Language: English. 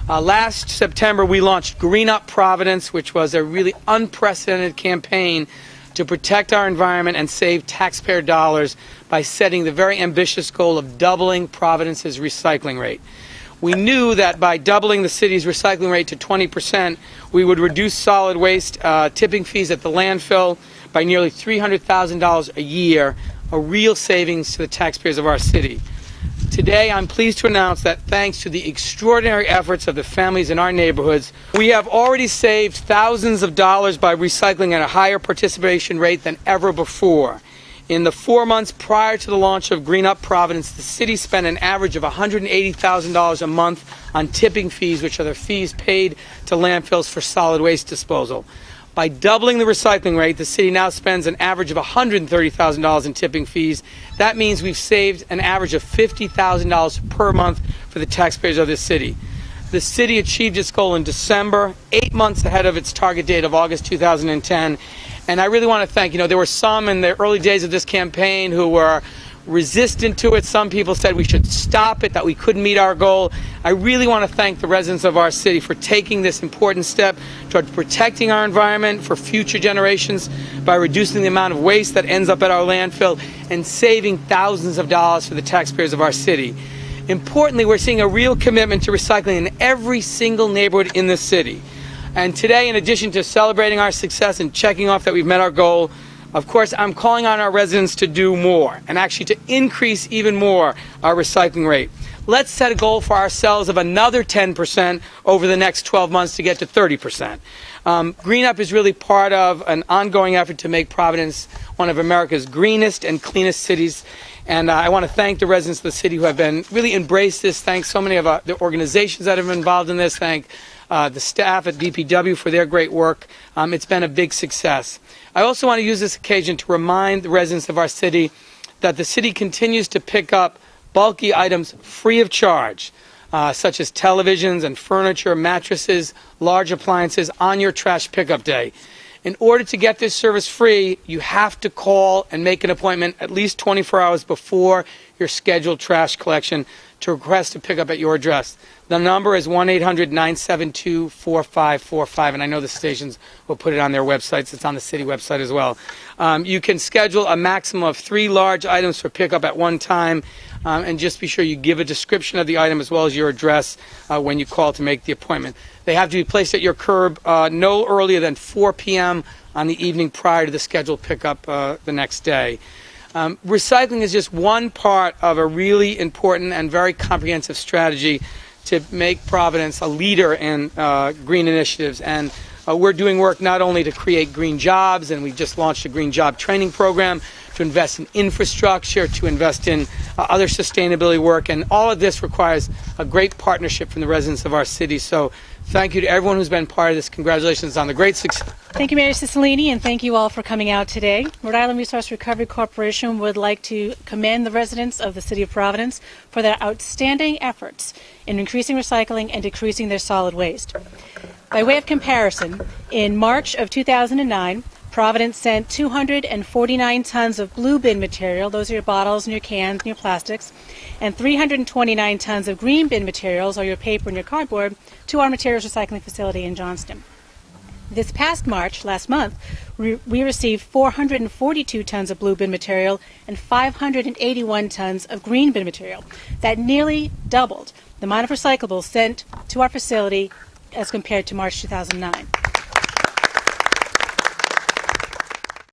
Last September, we launched Green Up Providence, which was a really unprecedented campaign to protect our environment and save taxpayer dollars by setting the very ambitious goal of doubling Providence's recycling rate. We knew that by doubling the city's recycling rate to 20%, we would reduce solid waste tipping fees at the landfill by nearly $300,000 a year, a real savings to the taxpayers of our city. Today, I'm pleased to announce that thanks to the extraordinary efforts of the families in our neighborhoods, we have already saved thousands of dollars by recycling at a higher participation rate than ever before. In the 4 months prior to the launch of Green Up Providence, the city spent an average of $180,000 a month on tipping fees, which are the fees paid to landfills for solid waste disposal. By doubling the recycling rate, the city now spends an average of $130,000 in tipping fees. That means we've saved an average of $50,000 per month for the taxpayers of this city. The city achieved its goal in December, 8 months ahead of its target date of August 2010. And I really want to thank, there were some in the early days of this campaign who were resistant to it. Some people said we should stop it, that we couldn't meet our goal. I really want to thank the residents of our city for taking this important step toward protecting our environment for future generations by reducing the amount of waste that ends up at our landfill and saving thousands of dollars for the taxpayers of our city. Importantly, we're seeing a real commitment to recycling in every single neighborhood in this city. And today, in addition to celebrating our success and checking off that we've met our goal, of course, I'm calling on our residents to do more and actually to increase even more our recycling rate. Let's set a goal for ourselves of another 10% over the next 12 months to get to 30%. Green Up is really part of an ongoing effort to make Providence one of America's greenest and cleanest cities. And I want to thank the residents of the city who have been really embraced this. Thank so many of the organizations that have been involved in this. Thank the staff at DPW for their great work. It's been a big success. I also want to use this occasion to remind the residents of our city that the city continues to pick up bulky items free of charge, such as televisions and furniture, mattresses, large appliances on your trash pickup day. In order to get this service free, you have to call and make an appointment at least 24 hours before your scheduled trash collection to request a pickup at your address. The number is 1-800-972-4545, and I know the stations will put it on their websites. It's on the city website as well. You can schedule a maximum of 3 large items for pickup at one time, and just be sure you give a description of the item as well as your address when you call to make the appointment. They have to be placed at your curb no earlier than 4 p.m. on the evening prior to the scheduled pickup the next day. Recycling is just one part of a really important and very comprehensive strategy to make Providence a leader in green initiatives. And we're doing work not only to create green jobs, and we just launched a green job training program, to invest in infrastructure, to invest in other sustainability work, and all of this requires a great partnership from the residents of our city. So thank you to everyone who's been part of this. Congratulations on the great success. Thank you, Mayor Cicilline, and thank you all for coming out today. Rhode Island Resource Recovery Corporation would like to commend the residents of the City of Providence for their outstanding efforts in increasing recycling and decreasing their solid waste. By way of comparison, in March of 2009, Providence sent 249 tons of blue bin material, those are your bottles and your cans and your plastics, and 329 tons of green bin materials, or your paper and your cardboard, to our materials recycling facility in Johnston. This past March, last month, we received 442 tons of blue bin material and 581 tons of green bin material. That nearly doubled the amount of recyclables sent to our facility as compared to March 2009.